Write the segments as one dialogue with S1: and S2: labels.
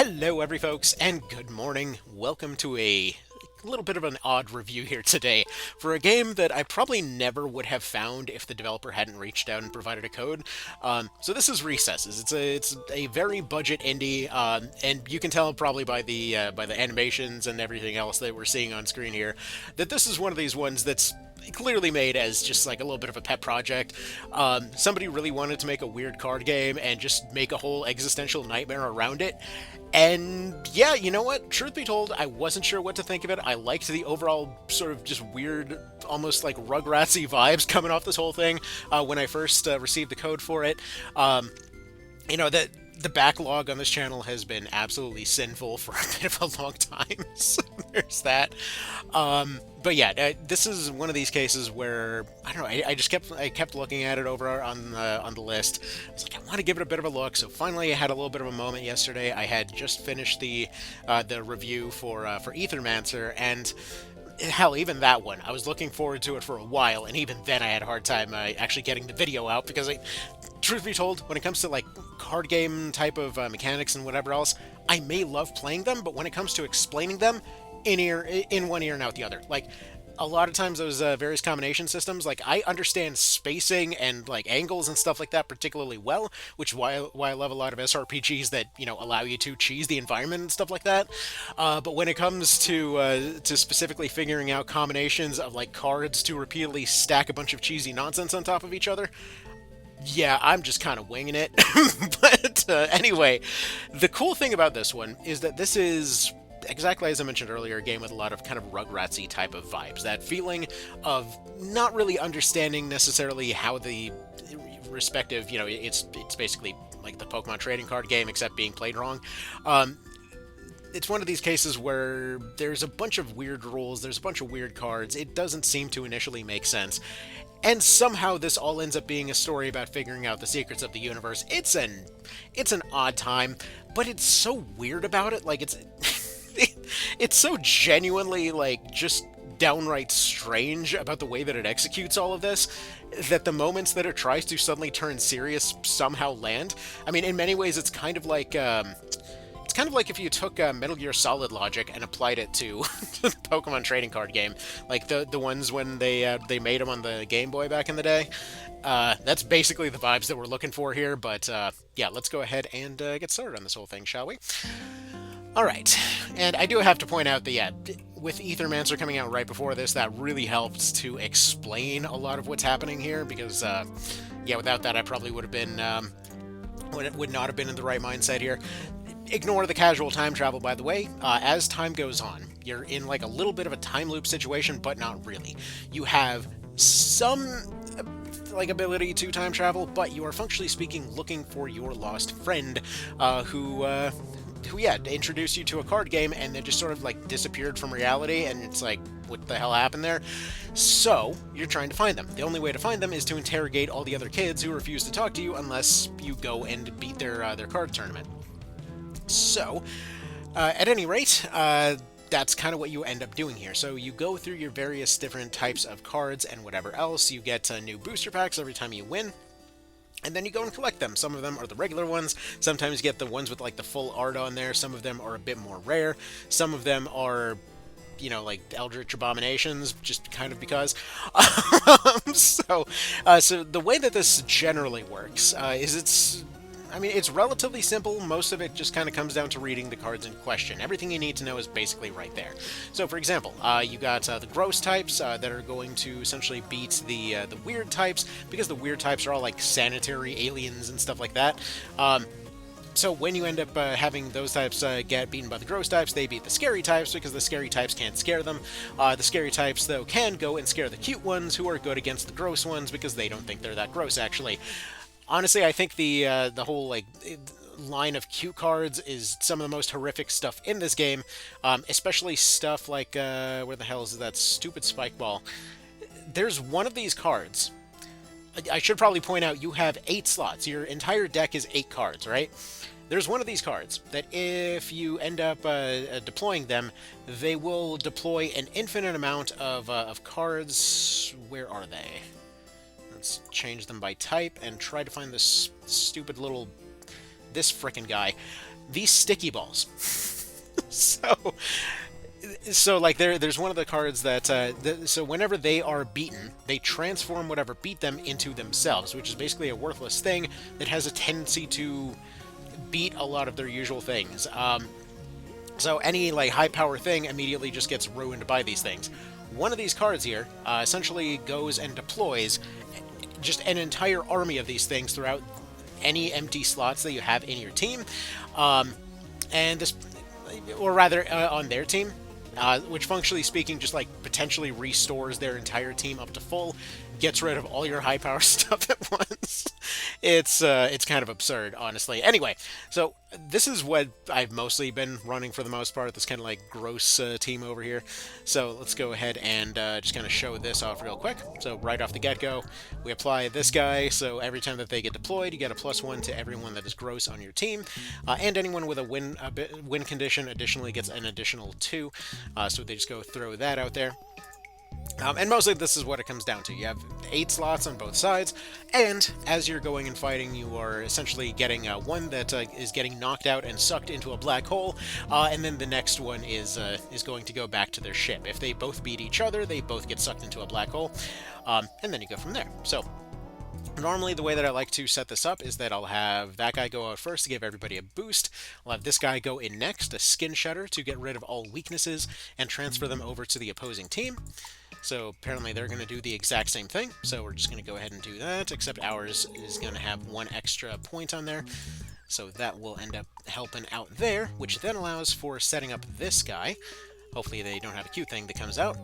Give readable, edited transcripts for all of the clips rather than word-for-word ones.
S1: Hello, every folks, and good morning. Welcome to a little bit of an odd review here today for a game that I probably never would have found if the developer hadn't reached out and provided a code. So this is Recesses. It's a very budget indie, and you can tell probably by the animations and everything else that we're seeing on screen here that this is one of these ones that's clearly made as just like a little bit of a pet project. Somebody really wanted to make a weird card game and just make a whole existential nightmare around it. And yeah, you know what? Truth be told, I wasn't sure what to think of it. I liked the overall sort of just weird, almost like Rugratsy vibes coming off this whole thing when I first received the code for it. That the backlog on this channel has been absolutely sinful for a bit of a long time. So there's that. But yeah, this is one of these cases where I don't know. I kept looking at it over on the list. I was like, I want to give it a bit of a look. So finally, I had a little bit of a moment yesterday. I had just finished the review for Ethermancer, and hell, even that one, I was looking forward to it for a while, and even then I had a hard time actually getting the video out because truth be told, when it comes to like card game type of mechanics and whatever else, I may love playing them, but when it comes to explaining them, in one ear and out the other. Like a lot of times those various combination systems, like I understand spacing and like angles and stuff like that particularly well, which is why I love a lot of SRPGs that allow you to cheese the environment and stuff like that. But when it comes to specifically figuring out combinations of like cards to repeatedly stack a bunch of cheesy nonsense on top of each other, yeah, I'm just kind of winging it. But anyway, the cool thing about this one is that this is exactly as I mentioned earlier, a game with a lot of kind of Rugratsy type of vibes. That feeling of not really understanding necessarily how the respective, it's basically like the Pokemon trading card game, except being played wrong. It's one of these cases where there's a bunch of weird rules, there's a bunch of weird cards. It doesn't seem to initially make sense. And somehow this all ends up being a story about figuring out the secrets of the universe. It's an odd time, but it's so weird about it. Like it's so genuinely like just downright strange about the way that it executes all of this that the moments that it tries to suddenly turn serious somehow land. I mean, in many ways, it's kind of like if you took Metal Gear Solid logic and applied it to the Pokemon trading card game, like the ones when they made them on the Game Boy back in the day. That's basically the vibes that we're looking for here. But yeah, let's go ahead and get started on this whole thing, shall we? All right, and I do have to point out that, yeah, with Ethermancer coming out right before this, that really helped to explain a lot of what's happening here, because, yeah, without that, I probably would have been, would not have been in the right mindset here. Ignore the casual time travel, by the way. As time goes on, you're in, like, a little bit of a time loop situation, but not really. You have some like ability to time travel, but you are functionally speaking looking for your lost friend, who introduced you to a card game and then just sort of like disappeared from reality, and it's like, what the hell happened there? So you're trying to find them. The only way to find them is to interrogate all the other kids who refuse to talk to you unless you go and beat their card tournament. So, at any rate, that's kind of what you end up doing here. So you go through your various different types of cards and whatever else. You get new booster packs every time you win. And then you go and collect them. Some of them are the regular ones. Sometimes you get the ones with like the full art on there. Some of them are a bit more rare. Some of them are, like Eldritch Abominations, just kind of because. So the way that this generally works is it's relatively simple. Most of it just kind of comes down to reading the cards in question. Everything you need to know is basically right there. So, for example, you got the gross types that are going to essentially beat the weird types, because the weird types are all like sanitary aliens and stuff like that. So when you end up having those types get beaten by the gross types, they beat the scary types because the scary types can't scare them. The scary types, though, can go and scare the cute ones, who are good against the gross ones because they don't think they're that gross, actually. Honestly, I think the whole like line of cute cards is some of the most horrific stuff in this game, especially stuff like where the hell is that stupid spike ball? There's one of these cards. I should probably point out you have 8 slots. Your entire deck is 8 cards, right? There's one of these cards that if you end up deploying them, they will deploy an infinite amount of cards. Where are they? Let's change them by type and try to find this stupid little... this frickin' guy. these sticky balls. so so like there's one of the cards that so whenever they are beaten, they transform whatever beat them into themselves, which is basically a worthless thing that has a tendency to beat a lot of their usual things. So any like high power thing immediately just gets ruined by these things. One of these cards here essentially goes and deploys just an entire army of these things throughout any empty slots that you have in your team, and this, or rather, on their team, which functionally speaking just like potentially restores their entire team up to full, gets rid of all your high power stuff at once. It's kind of absurd, honestly. Anyway, so this is what I've mostly been running for the most part. This kind of like gross team over here. So let's go ahead and just kind of show this off real quick. So right off the get-go, we apply this guy. So every time that they get deployed, you get a +1 to everyone that is gross on your team, and anyone with a win condition additionally gets an additional 2. So they just go throw that out there. And mostly this is what it comes down to. You have 8 slots on both sides, and as you're going and fighting, you are essentially getting one that is getting knocked out and sucked into a black hole, and then the next one is going to go back to their ship. If they both beat each other, they both get sucked into a black hole, and then you go from there. So normally, the way that I like to set this up is that I'll have that guy go out first to give everybody a boost. I'll have this guy go in next, a skin shedder, to get rid of all weaknesses and transfer them over to the opposing team. So apparently they're going to do the exact same thing, so we're just going to go ahead and do that, except ours is going to have 1 extra point on there. So that will end up helping out there, which then allows for setting up this guy. Hopefully they don't have a cute thing that comes out.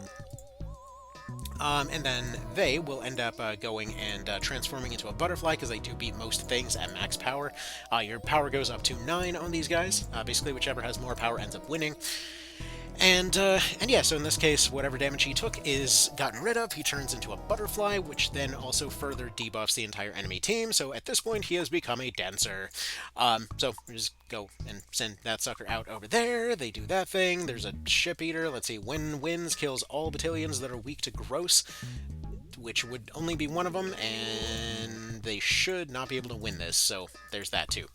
S1: And then they will end up going and transforming into a butterfly, because they do beat most things at max power. Your power goes up to 9 on these guys. Basically, whichever has more power ends up winning. And yeah, so in this case, whatever damage he took is gotten rid of. He turns into a butterfly, which then also further debuffs the entire enemy team. So at this point, he has become a dancer. So we just go and send that sucker out over there. They do that thing. There's a ship eater. Let's see. When wins, kills all battalions that are weak to gross, which would only be one of them, and they should not be able to win this. So there's that too.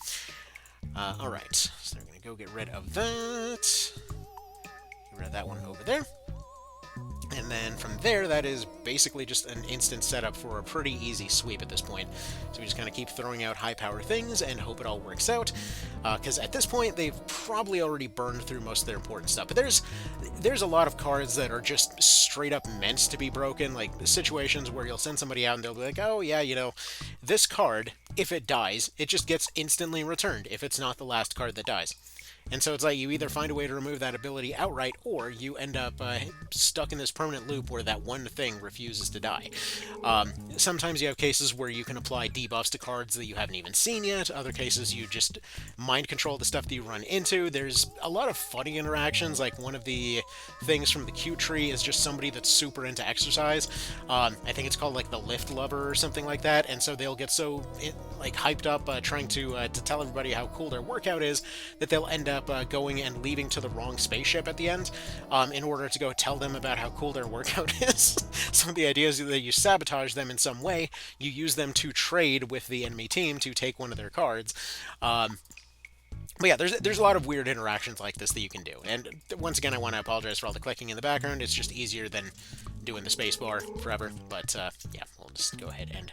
S1: All right. So they're going to go get rid of that. Get rid of that one over there. And then from there, that is basically just an instant setup for a pretty easy sweep at this point. So we just kind of keep throwing out high-power things and hope it all works out. Because at this point, they've probably already burned through most of their important stuff. But there's a lot of cards that are just straight up meant to be broken. Like the situations where you'll send somebody out and they'll be like, oh yeah, you know, this card, if it dies, it just gets instantly returned if it's not the last card that dies. And so it's like you either find a way to remove that ability outright, or you end up stuck in this permanent loop where that one thing refuses to die. Sometimes you have cases where you can apply debuffs to cards that you haven't even seen yet. Other cases you just mind control the stuff that you run into. There's a lot of funny interactions, like one of the things from the Q tree is just somebody that's super into exercise. I think it's called like the lift lover or something like that, and so they'll get so like hyped up trying to tell everybody how cool their workout is that they'll end up going and leaving to the wrong spaceship at the end in order to go tell them about how cool their workout is. So the idea is that you sabotage them in some way, you use them to trade with the enemy team to take one of their cards. But yeah, there's a lot of weird interactions like this that you can do. And once again, I want to apologize for all the clicking in the background. It's just easier than doing the spacebar forever. But yeah, we'll just go ahead and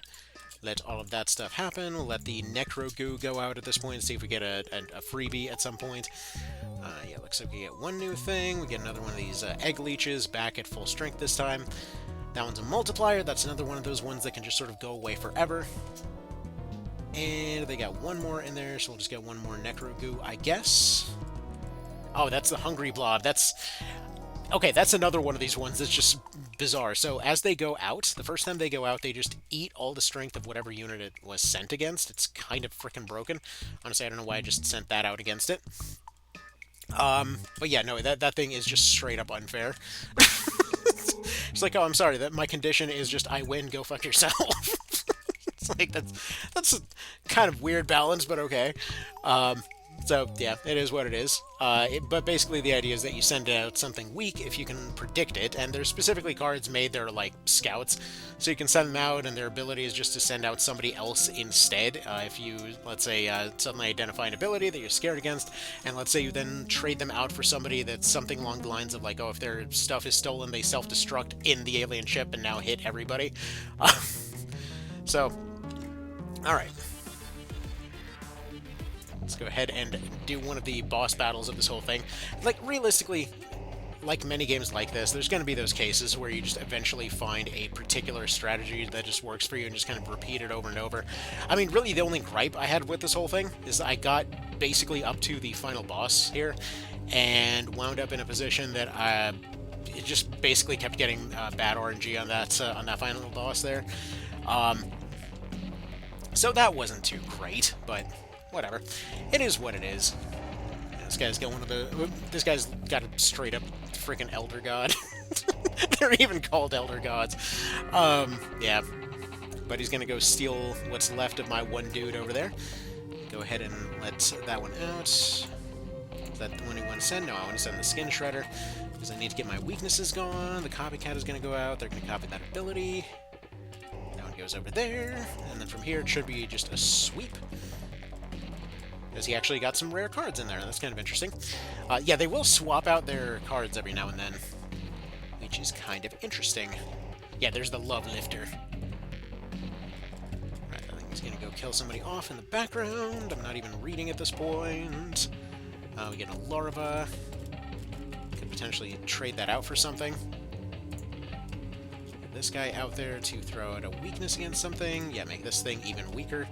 S1: let all of that stuff happen. We'll let the Necro Goo go out at this point and see if we get a freebie at some point. Yeah, looks like we get one new thing. We get another one of these egg leeches back at full strength this time. That one's a multiplier. That's another one of those ones that can just sort of go away forever. And they got one more in there, so we'll just get one more Necro Goo, I guess. Oh, that's the Hungry Blob. Okay, that's another one of these ones that's just bizarre. So as they go out, the first time they go out, they just eat all the strength of whatever unit it was sent against. It's kind of freaking broken. Honestly, I don't know why I just sent that out against it. But yeah, no, that thing is just straight up unfair. It's like, oh, I'm sorry, that my condition is just I win, go fuck yourself. It's like, that's a kind of weird balance, but okay. So, yeah, it is what it is. But basically, the idea is that you send out something weak if you can predict it, and there's specifically cards made that are like scouts, so you can send them out, and their ability is just to send out somebody else instead. If you, let's say, suddenly identify an ability that you're scared against, and let's say you then trade them out for somebody that's something along the lines of, like, oh, if their stuff is stolen, they self-destruct in the alien ship and now hit everybody. So, alright. Let's go ahead and do one of the boss battles of this whole thing. Like, realistically, like many games like this, there's going to be those cases where you just eventually find a particular strategy that just works for you and just kind of repeat it over and over. I mean, really, the only gripe I had with this whole thing is I got basically up to the final boss here and wound up in a position that it just basically kept getting bad RNG on that final boss there. So that wasn't too great, but whatever. It is what it is. This guy's got this guy's got a straight up freaking Elder God. They're even called Elder Gods. Yeah. But he's gonna go steal what's left of my one dude over there. Go ahead and let that one out. Is that the one you want to send? No, I want to send the Skin Shredder. Because I need to get my weaknesses gone. The Copycat is gonna go out. They're gonna copy that ability. That one goes over there. And then from here it should be just a sweep. Because he actually got some rare cards in there. That's kind of interesting. Yeah, they will swap out their cards every now and then, which is kind of interesting. Yeah, there's the Love Lifter. Right, I think he's going to go kill somebody off in the background. I'm not even reading at this point. We get a Larva. Could potentially trade that out for something. Get this guy out there to throw out a weakness against something. Yeah, make this thing even weaker.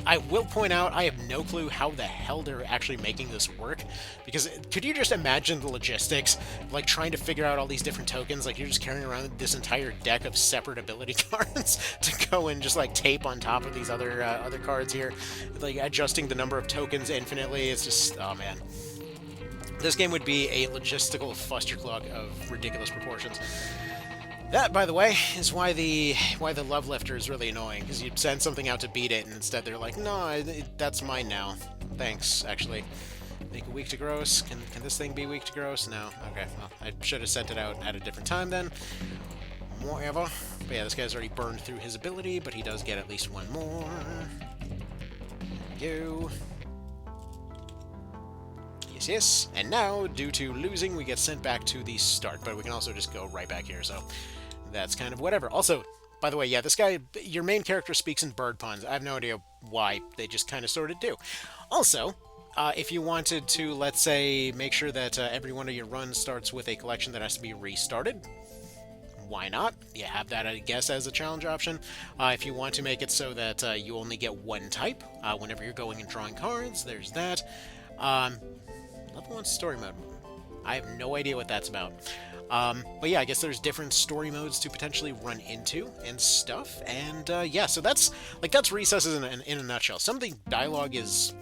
S1: I will point out, I have no clue how the hell they're actually making this work, because could you just imagine the logistics, like trying to figure out all these different tokens, like you're just carrying around this entire deck of separate ability cards to go and just like tape on top of these other cards here, like adjusting the number of tokens infinitely. It's just, oh man. This game would be a logistical fustercluck of ridiculous proportions. That, by the way, is why the Love Lifter is really annoying, because you'd send something out to beat it, and instead they're like, no, that's mine now. Thanks, actually. Make it weak to gross. Can this thing be weak to gross? No. Okay, well, I should have sent it out at a different time then. Whatever. But yeah, this guy's already burned through his ability, but he does get at least one more. There we go. Yes, yes. And now, due to losing, we get sent back to the start, but we can also just go right back here, so that's kind of whatever. Also, by the way, yeah, this guy, your main character speaks in bird puns. I have no idea why, they just kind of sort of do. Also, if you wanted to, let's say, make sure that every one of your runs starts with a collection that has to be restarted, why not? You have that, I guess, as a challenge option. If you want to make it so that you only get one type whenever you're going and drawing cards, there's that. Level 1 story mode. I have no idea what that's about. But yeah, I guess there's different story modes to potentially run into and stuff. And yeah, so that's Recesses in a nutshell. Some of the dialogue is,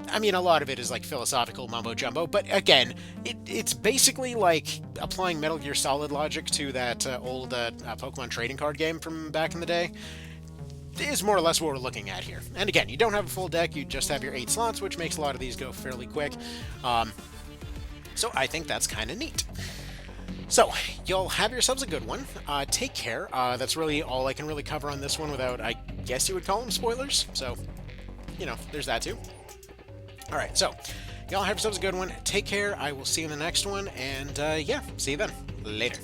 S1: I mean, a lot of it is like philosophical mumbo-jumbo, but again, it's basically like applying Metal Gear Solid logic to that old Pokemon trading card game from back in the day. Is more or less what we're looking at here. And again, you don't have a full deck, you just have your 8 slots, which makes a lot of these go fairly quick. So I think that's kind of neat. So, y'all have yourselves a good one. Take care. That's really all I can really cover on this one without, I guess you would call them spoilers. So, you know, there's that too. Alright, so, y'all have yourselves a good one. Take care. I will see you in the next one. And, yeah, see you then. Later.